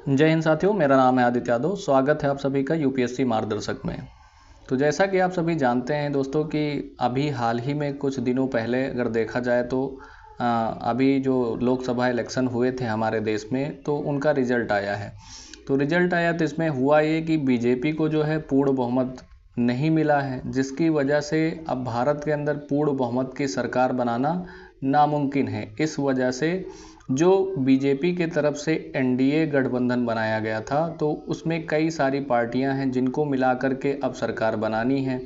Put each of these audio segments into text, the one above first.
जय हिंद साथियों, मेरा नाम है आदित्य यादव। स्वागत है आप सभी का यूपीएससी मार्गदर्शक में। तो जैसा कि आप सभी जानते हैं दोस्तों कि अभी हाल ही में कुछ दिनों पहले अगर देखा जाए तो अभी जो लोकसभा इलेक्शन हुए थे हमारे देश में, तो उनका रिजल्ट आया है। तो रिजल्ट आया तो इसमें हुआ ये कि बीजेपी को जो है पूर्ण बहुमत नहीं मिला है, जिसकी वजह से अब भारत के अंदर पूर्ण बहुमत की सरकार बनाना नामुमकिन है। इस वजह से जो बीजेपी के तरफ से एनडीए गठबंधन बनाया गया था, तो उसमें कई सारी पार्टियां हैं जिनको मिलाकर के अब सरकार बनानी है।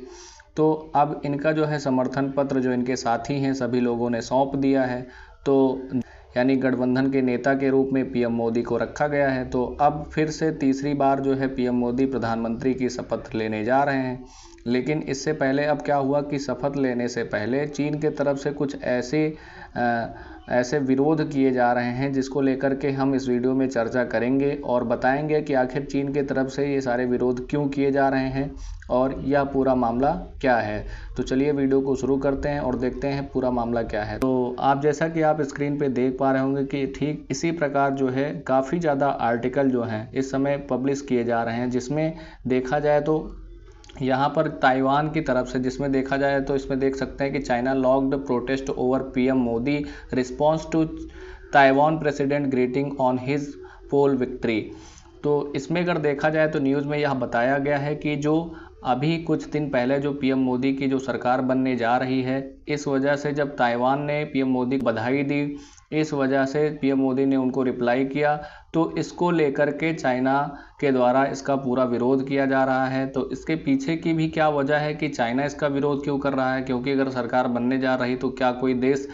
तो अब इनका जो है समर्थन पत्र जो इनके साथी हैं सभी लोगों ने सौंप दिया है। तो यानी गठबंधन के नेता के रूप में पीएम मोदी को रखा गया है। तो अब फिर से तीसरी बार जो है पीएम मोदी प्रधानमंत्री की शपथ लेने जा रहे हैं। लेकिन इससे पहले अब क्या हुआ कि शपथ लेने से पहले चीन के तरफ से कुछ ऐसे विरोध किए जा रहे हैं, जिसको लेकर के हम इस वीडियो में चर्चा करेंगे और बताएंगे कि आखिर चीन के तरफ से ये सारे विरोध क्यों किए जा रहे हैं और यह पूरा मामला क्या है। तो चलिए वीडियो को शुरू करते हैं और देखते हैं पूरा मामला क्या है। तो आप जैसा कि आप स्क्रीन पे देख पा रहे होंगे कि ठीक इसी प्रकार जो है काफ़ी ज़्यादा आर्टिकल जो हैं इस समय पब्लिश किए जा रहे हैं, जिसमें देखा जाए तो यहाँ पर ताइवान की तरफ से, जिसमें देखा जाए तो इसमें देख सकते हैं कि China lodged protest over PM Modi response to Taiwan president greeting on his poll victory. तो इसमें अगर देखा जाए तो न्यूज़ में यह बताया गया है कि जो अभी कुछ दिन पहले जो पीएम मोदी की जो सरकार बनने जा रही है, इस वजह से जब ताइवान ने पीएम मोदी को बधाई दी, इस वजह से पीएम मोदी ने उनको रिप्लाई किया। तो इसको लेकर के चाइना के द्वारा इसका पूरा विरोध किया जा रहा है। तो इसके पीछे की भी क्या वजह है कि चाइना इसका विरोध क्यों कर रहा है, क्योंकि अगर सरकार बनने जा रही तो क्या कोई देश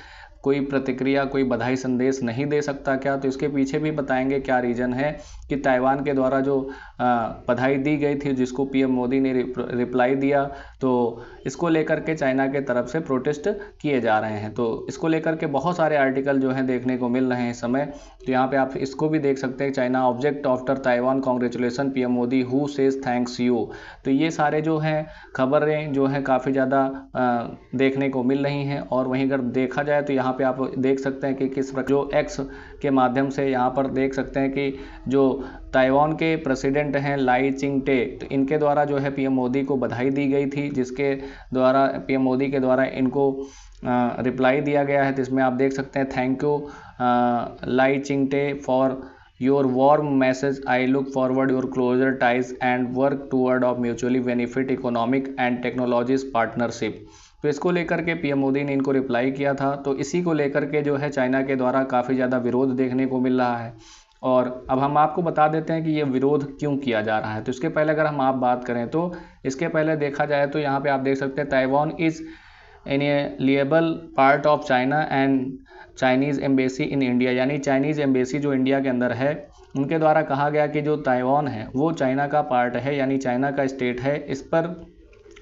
कोई प्रतिक्रिया, कोई बधाई संदेश नहीं दे सकता क्या? तो इसके पीछे भी बताएंगे क्या रीज़न है कि ताइवान के द्वारा जो बधाई दी गई थी, जिसको पीएम मोदी ने रिप्लाई दिया, तो इसको लेकर के चाइना के तरफ से प्रोटेस्ट किए जा रहे हैं। तो इसको लेकर के बहुत सारे आर्टिकल जो हैं देखने को मिल रहे हैं इस समय। तो यहाँ पे आप इसको भी देख सकते हैं, China object after Taiwan congratulation PM Modi who says thanks you. तो ये सारे जो हैं खबरें जो हैं काफ़ी ज़्यादा देखने को मिल रही हैं। और वहीं अगर देखा जाए तो यहाँ पे आप देख सकते हैं कि किस प्रकार जो एक्स के माध्यम से यहाँ पर देख सकते हैं कि जो ताइवान के प्रेसिडेंट हैं लाई चिंगटे, तो इनके द्वारा जो है पीएम मोदी को बधाई दी गई थी, जिसके द्वारा पीएम मोदी के द्वारा इनको रिप्लाई दिया गया है। तो इसमें आप देख सकते हैं, thank you Lai Chingte for your warm message, I look forward your closer ties and work toward of mutually benefit economic and technologies partnership. तो इसको लेकर के पीएम मोदी ने इनको रिप्लाई किया था। तो इसी को लेकर के जो है चाइना के द्वारा काफ़ी ज़्यादा विरोध देखने को मिल रहा है। और अब हम आपको बता देते हैं कि ये विरोध क्यों किया जा रहा है। तो इसके पहले अगर हम आप बात करें तो इसके पहले देखा जाए तो यहाँ पे आप देख सकते हैं, Taiwan is inalienable part of China and Chinese embassy in India. यानी चाइनीज़ एम्बेसी जो इंडिया के अंदर है, उनके द्वारा कहा गया कि जो ताइवान है वो चाइना का पार्ट है, यानी चाइना का स्टेट है। इस पर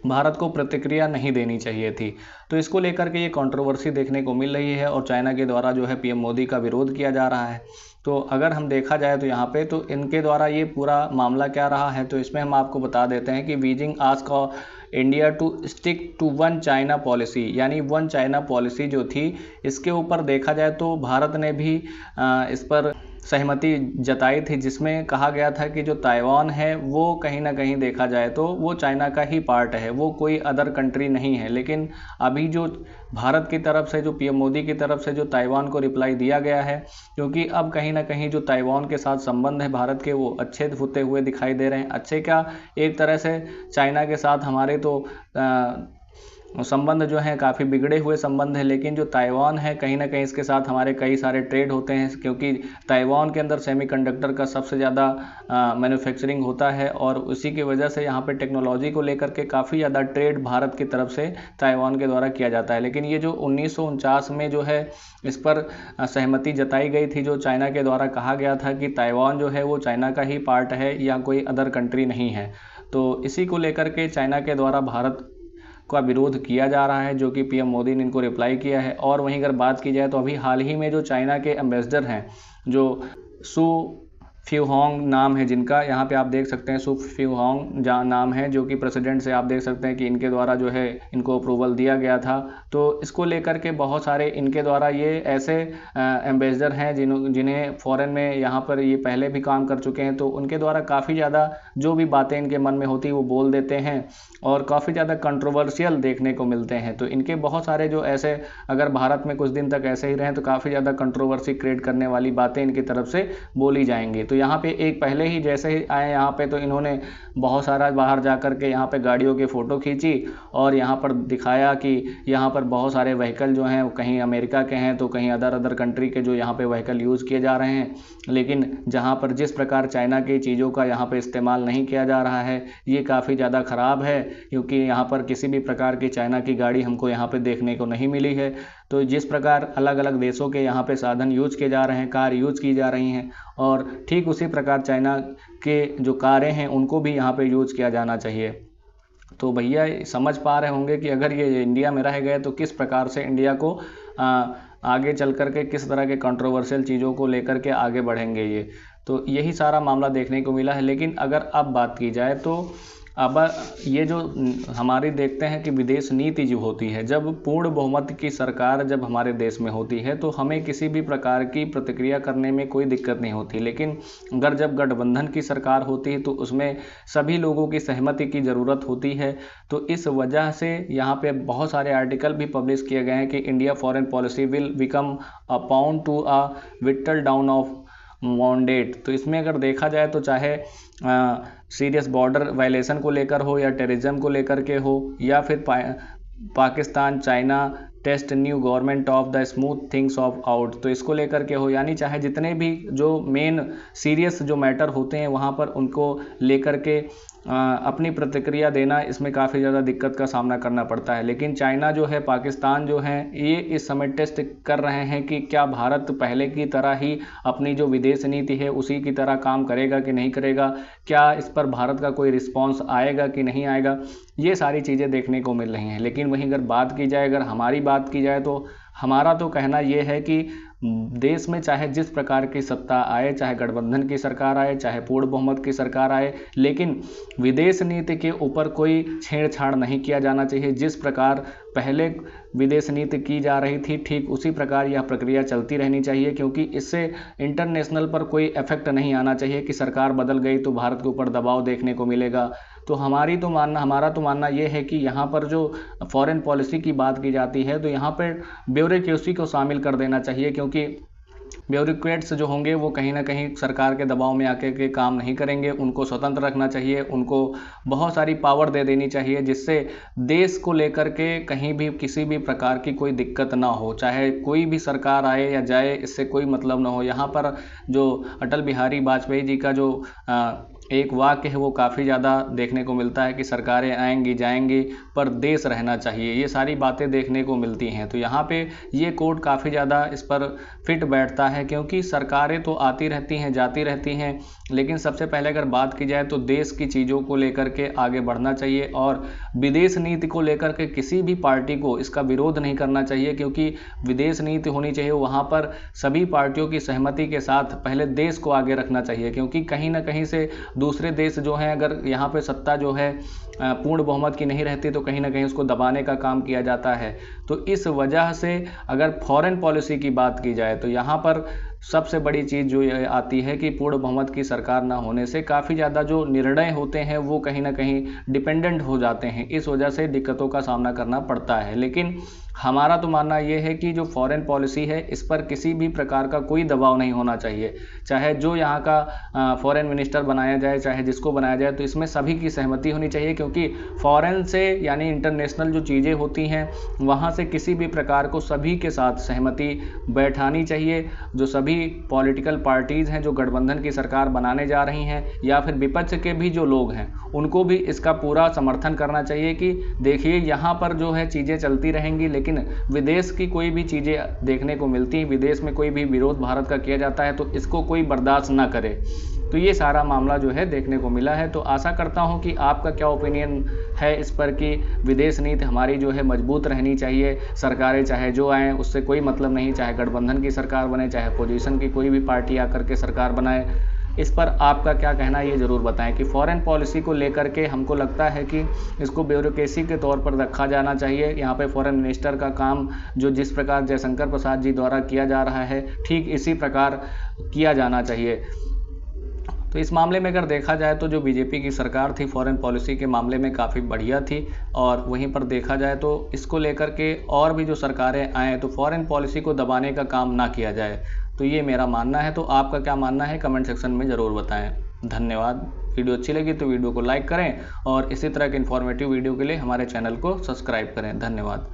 भारत को प्रतिक्रिया नहीं देनी चाहिए थी। तो इसको लेकर के ये कंट्रोवर्सी देखने को मिल रही है और चाइना के द्वारा जो है पीएम मोदी का विरोध किया जा रहा है। तो अगर हम देखा जाए तो यहाँ पे तो इनके द्वारा ये पूरा मामला क्या रहा है, तो इसमें हम आपको बता देते हैं कि Beijing ask India to stick to one China policy, यानी वन चाइना पॉलिसी जो थी, इसके ऊपर देखा जाए तो भारत ने भी इस पर सहमति जताई थी, जिसमें कहा गया था कि जो ताइवान है वो कहीं ना कहीं देखा जाए तो वो चाइना का ही पार्ट है, वो कोई अदर कंट्री नहीं है। लेकिन अभी जो भारत की तरफ से, जो पीएम मोदी की तरफ से जो ताइवान को रिप्लाई दिया गया है, क्योंकि अब कहीं ना कहीं जो ताइवान के साथ संबंध है भारत के, वो अच्छे होते हुए दिखाई दे रहे हैं। अच्छे क्या, एक तरह से चाइना के साथ हमारे तो संबंध जो है काफ़ी बिगड़े हुए संबंध है। लेकिन जो ताइवान है कहीं ना कहीं इसके साथ हमारे कई सारे ट्रेड होते हैं, क्योंकि ताइवान के अंदर सेमीकंडक्टर का सबसे ज़्यादा मैन्युफैक्चरिंग होता है और उसी की वजह से यहाँ पे टेक्नोलॉजी को लेकर के काफ़ी ज़्यादा ट्रेड भारत की तरफ से ताइवान के द्वारा किया जाता है। लेकिन ये जो 1949 में जो है इस पर सहमति जताई गई थी, जो चाइना के द्वारा कहा गया था कि ताइवान जो है वो चाइना का ही पार्ट है या कोई अदर कंट्री नहीं है। तो इसी को लेकर के चाइना के द्वारा भारत का विरोध किया जा रहा है, जो कि पीएम मोदी ने इनको रिप्लाई किया है। और वहीं अगर बात की जाए तो अभी हाल ही में जो चाइना के एम्बेसडर हैं, जो सू फ्यू होंग नाम है जिनका, यहाँ पे आप देख सकते हैं सु फ्यू होंग नाम है, जो कि प्रेसिडेंट से आप देख सकते हैं कि इनके द्वारा जो है इनको अप्रूवल दिया गया था। तो इसको लेकर के बहुत सारे इनके द्वारा ये ऐसे एम्बेसडर हैं जिन्हें फॉरेन में यहाँ पर ये पहले भी काम कर चुके हैं, तो उनके द्वारा काफ़ी ज़्यादा जो भी बातें इनके मन में होती है वो बोल देते हैं और काफ़ी ज़्यादा कंट्रोवर्शियल देखने को मिलते हैं। तो इनके बहुत सारे जो ऐसे, अगर भारत में कुछ दिन तक ऐसे ही रहें तो काफ़ी ज़्यादा कंट्रोवर्सी क्रिएट करने वाली बातें इनकी तरफ से बोली जाएंगी। तो यहाँ पे एक पहले ही जैसे ही आए यहाँ पे, तो इन्होंने बहुत सारा बाहर जा कर के यहाँ पे गाड़ियों की फ़ोटो खींची और यहाँ पर दिखाया कि यहाँ पर बहुत सारे व्हीकल जो हैं कहीं अमेरिका के हैं तो कहीं अदर कंट्री के जो यहाँ पे व्हीकल यूज़ किए जा रहे हैं। लेकिन जहाँ पर जिस प्रकार चाइना की चीज़ों का यहाँ पे इस्तेमाल नहीं किया जा रहा है, ये काफ़ी ज़्यादा ख़राब है, क्योंकि यहाँ पर किसी भी प्रकार की चाइना की गाड़ी हमको यहाँ पे देखने को नहीं मिली है। तो जिस प्रकार अलग अलग देशों के यहाँ पे साधन यूज किए जा रहे हैं, कार यूज की जा रही हैं, और ठीक उसी प्रकार चाइना के जो कारें हैं उनको भी यहाँ पे यूज किया जाना चाहिए। तो भैया समझ पा रहे होंगे कि अगर ये इंडिया में रह गए तो किस प्रकार से इंडिया को आगे चल कर के किस तरह के कंट्रोवर्शियल चीज़ों को लेकर के आगे बढ़ेंगे ये। तो यही सारा मामला देखने को मिला है। लेकिन अगर अब बात की जाए तो अब ये जो हमारी देखते हैं कि विदेश नीति जो होती है, जब पूर्ण बहुमत की सरकार जब हमारे देश में होती है तो हमें किसी भी प्रकार की प्रतिक्रिया करने में कोई दिक्कत नहीं होती। लेकिन अगर जब गठबंधन की सरकार होती है तो उसमें सभी लोगों की सहमति की ज़रूरत होती है। तो इस वजह से यहाँ पे बहुत सारे आर्टिकल भी पब्लिश किए गए हैं कि India foreign policy will become a pound to a vital down of mandate. तो इसमें अगर देखा जाए तो चाहे सीरियस बॉर्डर वायलेशन को लेकर हो या टेररिज्म को लेकर के हो या फिर Pakistan China test new government of the smooth things of out, तो इसको लेकर के हो, यानी चाहे जितने भी जो मेन सीरियस जो मैटर होते हैं वहाँ पर उनको लेकर के अपनी प्रतिक्रिया देना, इसमें काफ़ी ज़्यादा दिक्कत का सामना करना पड़ता है। लेकिन चाइना जो है, पाकिस्तान जो है, ये इस समय टेस्ट कर रहे हैं कि क्या भारत पहले की तरह ही अपनी जो विदेश नीति है उसी की तरह काम करेगा कि नहीं करेगा, क्या इस पर भारत का कोई रिस्पॉन्स आएगा कि नहीं आएगा, ये सारी चीज़ें देखने को मिल रही हैं। लेकिन वहीं अगर बात की जाए, अगर हमारी बात की जाए तो हमारा तो कहना ये है कि देश में चाहे जिस प्रकार की सत्ता आए, चाहे गठबंधन की सरकार आए, चाहे पूर्ण बहुमत की सरकार आए, लेकिन विदेश नीति के ऊपर कोई छेड़छाड़ नहीं किया जाना चाहिए। जिस प्रकार पहले विदेश नीति की जा रही थी ठीक उसी प्रकार यह प्रक्रिया चलती रहनी चाहिए, क्योंकि इससे इंटरनेशनल पर कोई इफेक्ट नहीं आना चाहिए कि सरकार बदल गई तो भारत के ऊपर दबाव देखने को मिलेगा। तो हमारा तो मानना ये है कि यहाँ पर जो फॉरेन पॉलिसी की बात की जाती है तो यहाँ पर ब्यूरोक्रेसी को शामिल कर देना चाहिए, क्योंकि ब्यूरोक्रेट्स जो होंगे वो कहीं ना कहीं सरकार के दबाव में आके के काम नहीं करेंगे। उनको स्वतंत्र रखना चाहिए, उनको बहुत सारी पावर दे देनी चाहिए जिससे देश को लेकर के कहीं भी किसी भी प्रकार की कोई दिक्कत ना हो, चाहे कोई भी सरकार आए या जाए, इससे कोई मतलब ना हो। यहाँ पर जो अटल बिहारी वाजपेयी जी का जो एक वाक्य है वो काफ़ी ज़्यादा देखने को मिलता है कि सरकारें आएंगी जाएंगी पर देश रहना चाहिए, ये सारी बातें देखने को मिलती हैं। तो यहाँ पे ये कोड काफ़ी ज़्यादा इस पर फिट बैठता है, क्योंकि सरकारें तो आती रहती हैं जाती रहती हैं, लेकिन सबसे पहले अगर बात की जाए तो देश की चीज़ों को लेकर के आगे बढ़ना चाहिए और विदेश नीति को लेकर के किसी भी पार्टी को इसका विरोध नहीं करना चाहिए, क्योंकि विदेश नीति होनी चाहिए वहाँ पर सभी पार्टियों की सहमति के साथ पहले देश को आगे रखना चाहिए, क्योंकि कहीं ना कहीं से दूसरे देश जो हैं अगर यहाँ पे सत्ता जो है पूर्ण बहुमत की नहीं रहती तो कहीं ना कहीं उसको दबाने का काम किया जाता है। तो इस वजह से अगर फॉरेन पॉलिसी की बात की जाए तो यहाँ पर सबसे बड़ी चीज़ जो ये आती है कि पूर्ण बहुमत की सरकार ना होने से काफ़ी ज़्यादा जो निर्णय होते हैं वो कहीं ना कहीं डिपेंडेंट हो जाते हैं, इस वजह से दिक्कतों का सामना करना पड़ता है। लेकिन हमारा तो मानना ये है कि जो फॉरेन पॉलिसी है इस पर किसी भी प्रकार का कोई दबाव नहीं होना चाहिए, चाहे जो यहाँ का फॉरेन मिनिस्टर बनाया जाए, चाहे जिसको बनाया जाए, तो इसमें सभी की सहमति होनी चाहिए, क्योंकि फॉरेन से यानी इंटरनेशनल जो चीज़ें होती हैं वहाँ से किसी भी प्रकार को सभी के साथ सहमति बैठानी चाहिए। जो सभी पॉलिटिकल पार्टीज़ हैं जो गठबंधन की सरकार बनाने जा रही हैं या फिर विपक्ष के भी जो लोग हैं उनको भी इसका पूरा समर्थन करना चाहिए कि देखिए यहाँ पर जो है चीज़ें चलती रहेंगी, लेकिन विदेश की कोई भी चीज़ें देखने को मिलती हैं, विदेश में कोई भी विरोध भारत का किया जाता है तो इसको कोई बर्दाश्त ना करे। तो ये सारा मामला जो है देखने को मिला है। तो आशा करता हूँ कि आपका क्या ओपिनियन है इस पर कि विदेश नीति हमारी जो है मजबूत रहनी चाहिए, सरकारें चाहे जो आएँ उससे कोई मतलब नहीं, चाहे गठबंधन की सरकार बने, चाहे अपोजिशन की कोई भी पार्टी आकर के सरकार बनाए, इस पर आपका क्या कहना है ये ज़रूर बताएं कि फॉरेन पॉलिसी को लेकर के हमको लगता है कि इसको ब्यूरोक्रेसी के तौर पर रखा जाना चाहिए। यहाँ पे फॉरेन मिनिस्टर का काम जो जिस प्रकार जयशंकर प्रसाद जी द्वारा किया जा रहा है ठीक इसी प्रकार किया जाना चाहिए। तो इस मामले में अगर देखा जाए तो जो बीजेपी की सरकार थी फॉरेन पॉलिसी के मामले में काफ़ी बढ़िया थी, और वहीं पर देखा जाए तो इसको लेकर के और भी जो सरकारें आएँ तो फॉरेन पॉलिसी को दबाने का काम ना किया जाए। तो ये मेरा मानना है। तो आपका क्या मानना है कमेंट सेक्शन में ज़रूर बताएं। धन्यवाद। वीडियो अच्छी लगी तो वीडियो को लाइक करें और इसी तरह के इन्फॉर्मेटिव वीडियो के लिए हमारे चैनल को सब्सक्राइब करें। धन्यवाद।